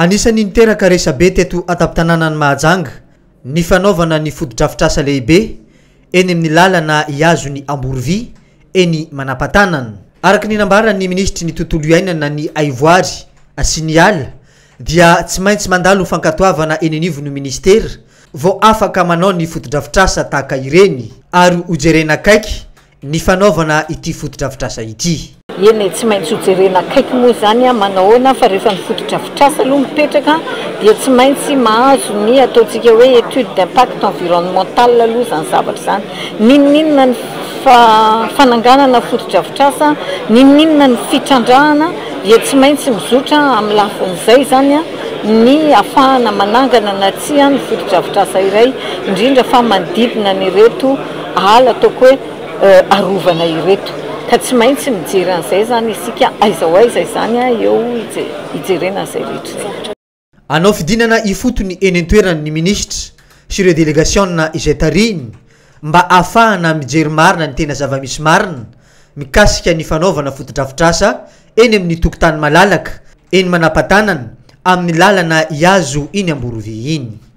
Anisan'ny niteraka resabe teto ataptananany Mahajanga ny fanaovana ny fotodrafitrasa lehibe eny amin'ny lalana Iazo ny Amborovy eny Manapatanan. Araka ny nambaran'ny ministry ny tontolo iainana ny Aivoary sy ny ala dia tsy maintsy mandalo fankatoavana eny anivon'ny ministera vao afaka manao ny fotodrafitrasa tahaka ireny ary hojerena akaiky ny fanaovana ity fotodrafitrasa ity. Eny tsy maintsy hojerena akaiky moa zany manahoana fa rehefa ny fotodrafitrasa aloha mipetraka dia tsy maintsy mahazo ny ataontsika hoe étude d'impact environnemental aloha zany zavatra zany. Ninninona ny fananganana fotodrafitrasa, ninninona ny fitrandrahana dia tsy maintsy mizotra amin'ny lafin'izay zany ny afahana manangana na tsy ny fotodrafitrasa iray indrindra fa manodidina ny reto ala ataoko hoe arovana ireto. Ka tsy maintsy mijery an'izay zany isika aiza ho aiza izany eo hijerena an'izay rehetra. Anao fidinana ifotony eny an-toeran'ny ministra sy ireo délégation izay tariny mba afahana mijery marina ny tena zava-misy marina mikasika ny fanaovana fotodrafitrasa eny amin'ny tokotany malalaka eny Manapatanan amin'ny lalana Iazo iny Amborovy iny.